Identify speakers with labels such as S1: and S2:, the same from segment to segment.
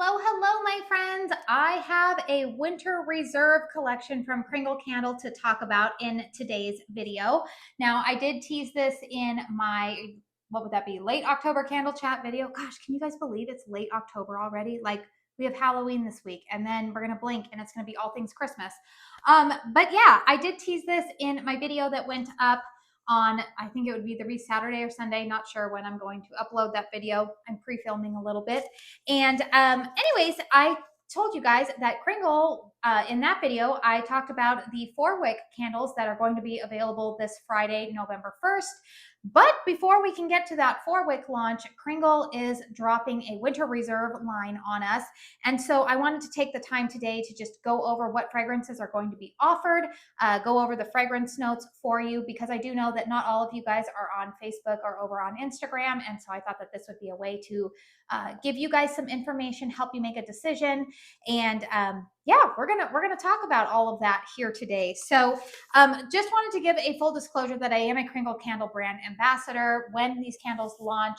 S1: Hello, my friends. I have a winter reserve collection from Kringle Candle to talk about in today's video. Now, I did tease this in my, what would that be, late October candle chat video. Gosh, can you guys believe it's late October already? Like, we have Halloween this week, and then we're going to blink, and it's going to be all things Christmas. But yeah, I did tease this in my video that went up on, I think it would be the Saturday or Sunday, not sure when I'm going to upload that video. I'm pre-filming a little bit. And anyways, I told you guys that Kringle, in that video, I talked about the 4-wick candles that are going to be available this Friday, November 1st. But before we can get to that 4-wick launch, Kringle is dropping a winter reserve line on us. And so I wanted to take the time today to just go over what fragrances are going to be offered, go over the fragrance notes for you, because I do know that not all of you guys are on Facebook or over on Instagram. And so I thought that this would be a way to give you guys some information, help you make a decision. And yeah, we're gonna talk about all of that here today. So just wanted to give a full disclosure that I am a Kringle Candle brand ambassador. When these candles launch,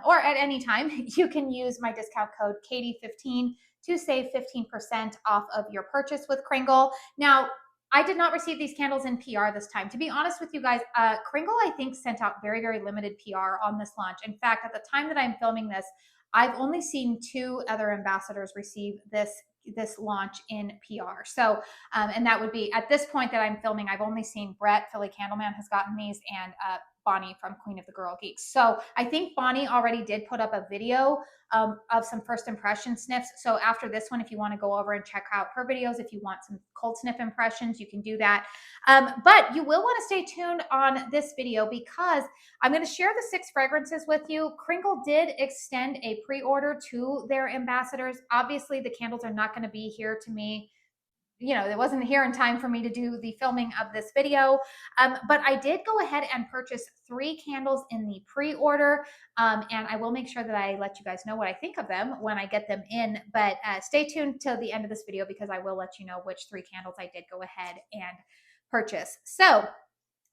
S1: or at any time, you can use my discount code Katie15 to save 15% off of your purchase with Kringle. Now, I did not receive these candles in PR this time. To be honest with you guys, Kringle, I think, sent out very, very limited PR on this launch. In fact, at the time that I'm filming this, I've only seen 2 other ambassadors receive this launch in PR. So, and that would be, at this point that I'm filming, I've only seen Brett, Philly Candleman has gotten these, and Bonnie from Queen of the Girl Geeks. So I think Bonnie already did put up a video of some first impression sniffs. So after this one, if you want to go over and check out her videos, if you want some cold sniff impressions, you can do that. But you will want to stay tuned on this video, because I'm going to share the 6 fragrances with you. Kringle did extend a pre-order to their ambassadors. Obviously, the candles are not going to be here to me. You know, it wasn't here in time for me to do the filming of this video. But I did go ahead and purchase 3 candles in the pre-order. And I will make sure that I let you guys know what I think of them when I get them in. But stay tuned till the end of this video, because I will let you know which 3 candles I did go ahead and purchase. So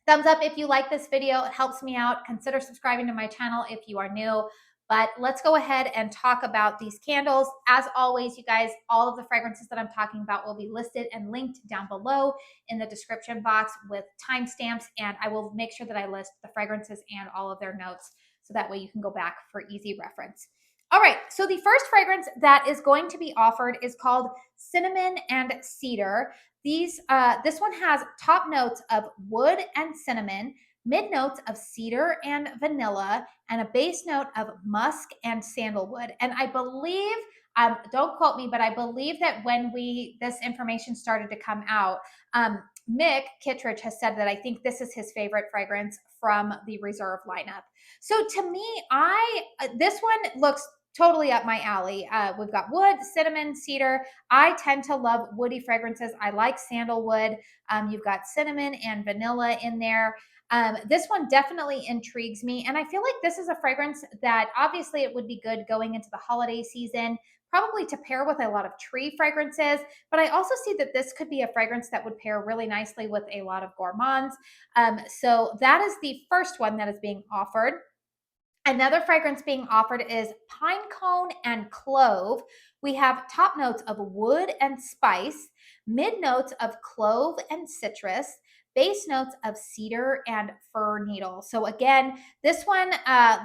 S1: thumbs up if you like this video. It helps me out. Consider subscribing to my channel if you are new. But let's go ahead and talk about these candles. As always, you guys, all of the fragrances that I'm talking about will be listed and linked down below in the description box with timestamps. And I will make sure that I list the fragrances and all of their notes, so that way you can go back for easy reference. All right, so the first fragrance that is going to be offered is called Cinnamon and Cedar. This one has top notes of wood and cinnamon, mid notes of cedar and vanilla, and a base note of musk and sandalwood. And I believe, don't quote me, but I believe that when this information started to come out, Mick Kittredge has said that I think this is his favorite fragrance from the reserve lineup. So to me, this one looks totally up my alley. We've got wood, cinnamon, cedar. I tend to love woody fragrances. I like sandalwood. You've got cinnamon and vanilla in there. This one definitely intrigues me. And I feel like this is a fragrance that obviously it would be good going into the holiday season, probably to pair with a lot of tree fragrances. But I also see that this could be a fragrance that would pair really nicely with a lot of gourmands. So that is the first one that is being offered. Another fragrance being offered is Pinecone and Clove. We have top notes of wood and spice, mid notes of clove and citrus, base notes of cedar and fir needle. So again, this one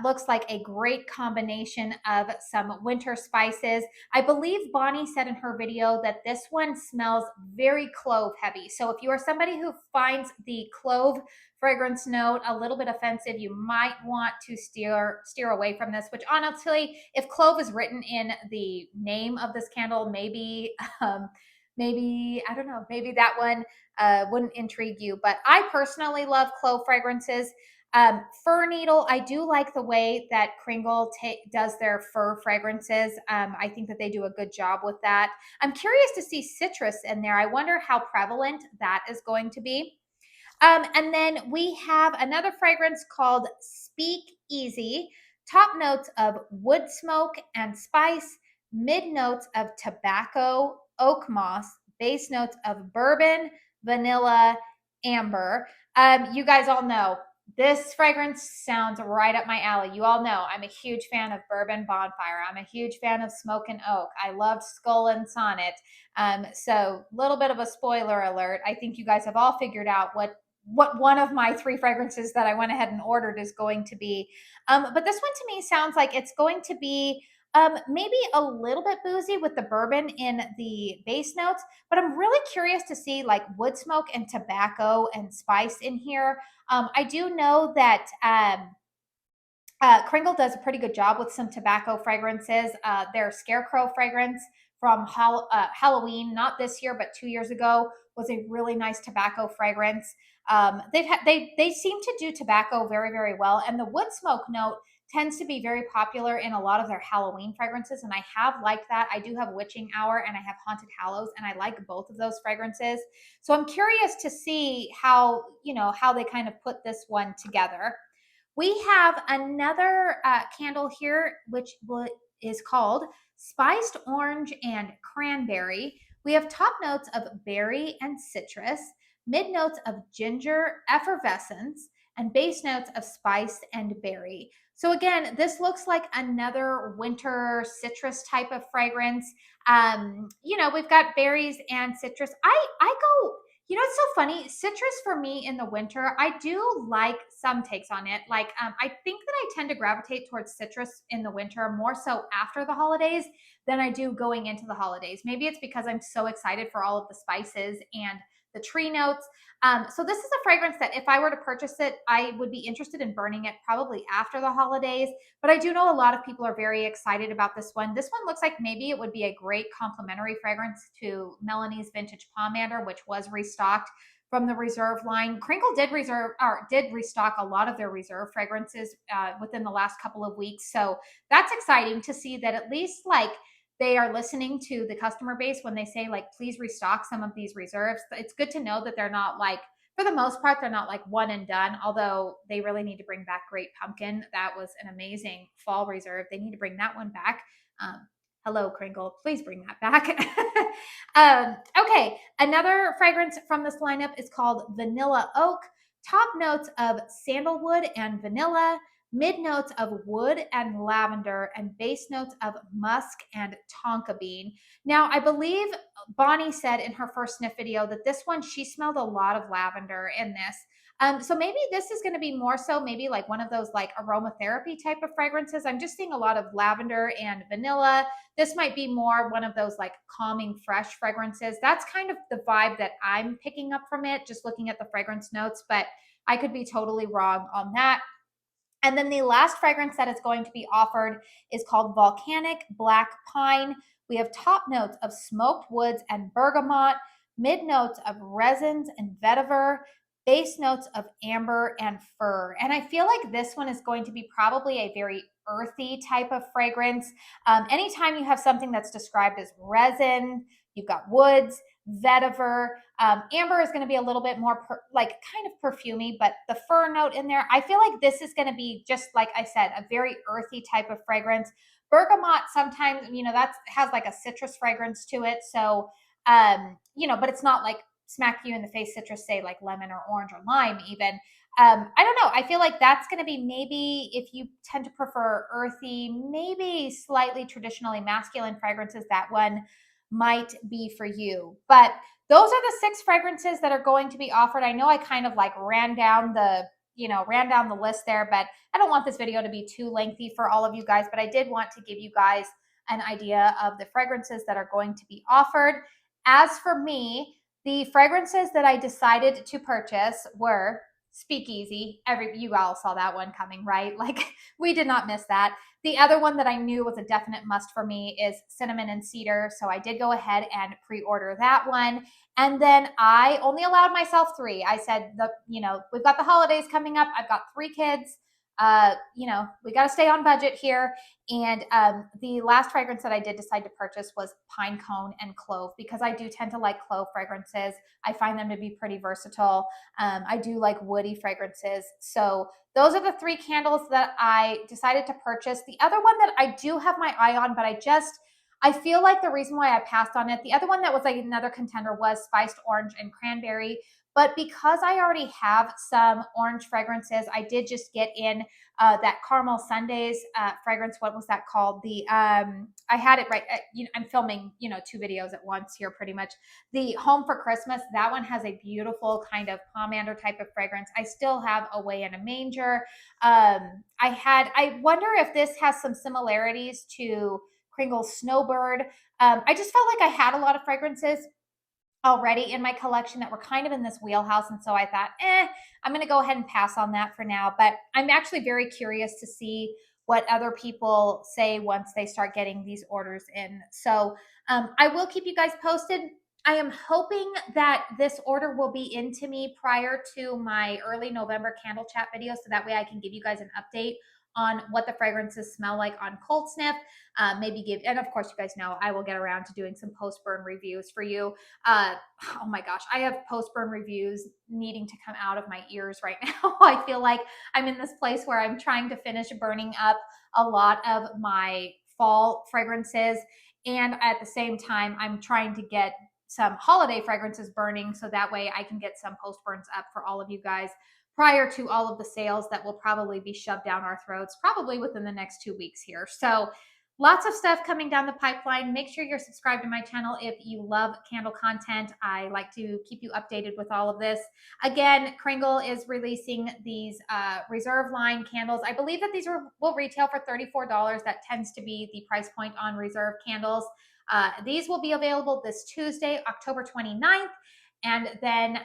S1: looks like a great combination of some winter spices. I believe Bonnie said in her video that this one smells very clove heavy. So if you are somebody who finds the clove fragrance note a little bit offensive, you might want to steer away from this, which honestly, if clove is written in the name of this candle, maybe I don't know, maybe that one wouldn't intrigue you. But I personally love clove fragrances. Fir Needle, I do like the way that Kringle does their fir fragrances. I think that they do a good job with that. I'm curious to see citrus in there. I wonder how prevalent that is going to be. And then we have another fragrance called Speakeasy. Top notes of wood smoke and spice, mid notes of tobacco, oak moss, base notes of bourbon, vanilla, amber. You guys all know this fragrance sounds right up my alley. You all know I'm a huge fan of Bourbon Bonfire. I'm a huge fan of Smoke and Oak. I loved Skull and Sonnet. So little bit of a spoiler alert. I think you guys have all figured out what one of my 3 fragrances that I went ahead and ordered is going to be. But this one to me sounds like it's going to be maybe a little bit boozy with the bourbon in the base notes, but I'm really curious to see like wood smoke and tobacco and spice in here. I do know that Kringle does a pretty good job with some tobacco fragrances. Their Scarecrow fragrance from Halloween, not this year, but 2 years ago, was a really nice tobacco fragrance. They seem to do tobacco very, very well, and the wood smoke note tends to be very popular in a lot of their Halloween fragrances, and I have liked that. I do have Witching Hour and I have Haunted Hallows, and I like both of those fragrances. So I'm curious to see how, how they kind of put this one together. We have another candle here, which is called Spiced Orange and Cranberry. We have top notes of berry and citrus, mid notes of ginger, effervescence, and base notes of spice and berry. So again, this looks like another winter citrus type of fragrance. We've got berries and citrus. I go, it's so funny. Citrus for me in the winter, I do like some takes on it. Like, I think that I tend to gravitate towards citrus in the winter more so after the holidays than I do going into the holidays. Maybe it's because I'm so excited for all of the spices and the tree notes. So this is a fragrance that if I were to purchase it, I would be interested in burning it probably after the holidays. But I do know a lot of people are very excited about this one. This one looks like maybe it would be a great complementary fragrance to Melanie's Vintage Pomander, which was restocked from the Reserve line. Kringle did restock a lot of their Reserve fragrances within the last couple of weeks. So that's exciting to see that at least like they are listening to the customer base when they say like, please restock some of these reserves. It's good to know that they're not like, for the most part, they're not like one and done, although they really need to bring back Great Pumpkin. That was an amazing fall reserve. They need to bring that one back. Hello, Kringle. Please bring that back. Okay, another fragrance from this lineup is called Vanilla Oak. Top notes of sandalwood and vanilla, mid notes of wood and lavender, and base notes of musk and tonka bean. Now, I believe Bonnie said in her first sniff video that this one, she smelled a lot of lavender in this. So maybe this is going to be more so maybe like one of those like aromatherapy type of fragrances. I'm just seeing a lot of lavender and vanilla. This might be more one of those like calming, fresh fragrances. That's kind of the vibe that I'm picking up from it, just looking at the fragrance notes, but I could be totally wrong on that. And then the last fragrance that is going to be offered is called Volcanic Black Pine. We have top notes of smoked woods and bergamot, mid notes of resins and vetiver, base notes of amber and fir. And I feel like this one is going to be probably a very earthy type of fragrance. Anytime you have something that's described as resin, you've got woods, vetiver. Amber is going to be a little bit more like kind of perfumey, but the fir note in there, I feel like this is going to be just like I said, a very earthy type of fragrance. Bergamot sometimes, that has like a citrus fragrance to it. So, but it's not like smack you in the face citrus, say like lemon or orange or lime even. I don't know. I feel like that's going to be maybe if you tend to prefer earthy, maybe slightly traditionally masculine fragrances, that one might be for you. But those are the 6 fragrances that are going to be offered. I know I kind of like ran down the list there, but I don't want this video to be too lengthy for all of you guys, but I did want to give you guys an idea of the fragrances that are going to be offered. As for me, the fragrances that I decided to purchase were Speakeasy. You all saw that one coming, right? Like we did not miss that. The other one that I knew was a definite must for me is Cinnamon and Cedar. So I did go ahead and pre-order that one. And then I only allowed myself 3. I said, we've got the holidays coming up. I've got 3 kids. We got to stay on budget here. And the last fragrance that I did decide to purchase was Pinecone and Clove, because I do tend to like clove fragrances. I find them to be pretty versatile. I do like woody fragrances. So those are the 3 candles that I decided to purchase. The other one that I do have my eye on, but I feel like the reason why I passed on it, the other one that was like another contender was Spiced Orange and Cranberry. But because I already have some orange fragrances, I did just get in that Caramel Sundays fragrance. What was that called? I had it right. I'm filming, 2 videos at once here pretty much. The Home for Christmas, that one has a beautiful kind of pomander type of fragrance. I still have Away in a Manger. I wonder if this has some similarities to Kringle's Snowbird. I just felt like I had a lot of fragrances already in my collection that were kind of in this wheelhouse. And so I thought, I'm going to go ahead and pass on that for now. But I'm actually very curious to see what other people say once they start getting these orders in. So I will keep you guys posted. I am hoping that this order will be into me prior to my early November candle chat video. So that way I can give you guys an update on what the fragrances smell like on Cold Sniff. And of course, you guys know I will get around to doing some post burn reviews for you. Oh my gosh, I have post burn reviews needing to come out of my ears right now. I feel like I'm in this place where I'm trying to finish burning up a lot of my fall fragrances. And at the same time, I'm trying to get some holiday fragrances burning so that way I can get some post burns up for all of you guys prior to all of the sales that will probably be shoved down our throats probably within the next 2 weeks here. So lots of stuff coming down the pipeline. Make sure you're subscribed to my channel if you love candle content. I like to keep you updated with all of this. Again, Kringle is releasing these reserve line candles. I believe that these will retail for $34. That tends to be the price point on reserve candles. These will be available this Tuesday, October 29th. And then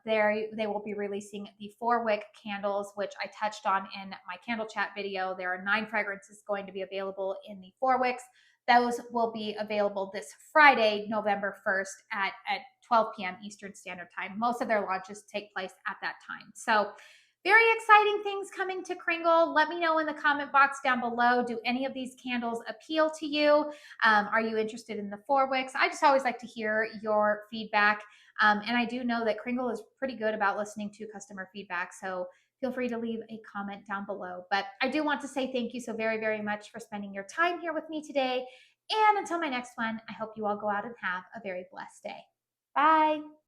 S1: they will be releasing the 4-wick candles, which I touched on in my candle chat video. There are 9 fragrances going to be available in the 4 wicks. Those will be available this Friday, November 1st at 12 p.m. Eastern Standard Time. Most of their launches take place at that time. So very exciting things coming to Kringle. Let me know in the comment box down below. Do any of these candles appeal to you? Are you interested in the 4 wicks? I just always like to hear your feedback. And I do know that Kringle is pretty good about listening to customer feedback. So feel free to leave a comment down below. But I do want to say thank you so very, very much for spending your time here with me today. And until my next one, I hope you all go out and have a very blessed day. Bye.